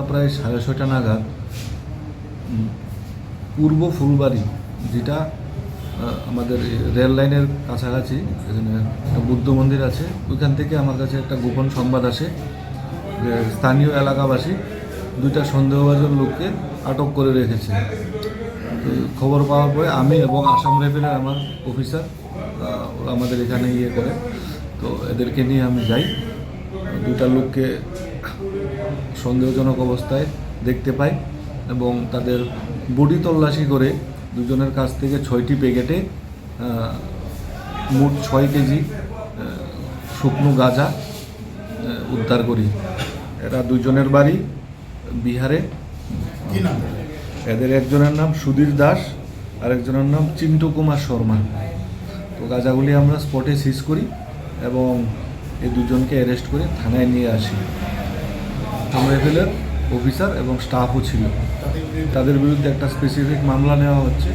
প্রায় 6:30 নাগাদ পূর্ব ফুলবাড়ি, যেটা আমাদের রেল লাইনের কাছাকাছি, এখানে একটা বুদ্ধ মন্দির আছে, ওইখান থেকে আমার কাছে একটা গোপন সংবাদ আসে যে স্থানীয় এলাকাবাসী 2টা সন্দেহভাজন লোককে আটক করে রেখেছে। খবর পাওয়ার পরে আমি এবং আসাম রাইফেলের আমার অফিসার আমাদের এখানে করে, তো এদেরকে নিয়ে আমি যাই। 2টা লোককে সন্দেহজনক অবস্থায় দেখতে পাই এবং তাদের বডি তল্লাশি করে 2জনের কাছ থেকে 6টি প্যাকেটে মোট 6 কেজি শুকনো গাঁজা উদ্ধার করি। এরা 2জনের বাড়ি বিহারে। এদের একজনের নাম সুধীর দাস আর একজনের নাম চিন্টু কুমার শর্মা। তো গাঁজাগুলি আমরা স্পটে সিজ করি এবং এই 2জনকে অ্যারেস্ট করে থানায় নিয়ে আসি। রাইফেলের অফিসার এবং স্টাফও ছিল। তাদের বিরুদ্ধে একটা স্পেসিফিক মামলা নেওয়া হচ্ছে।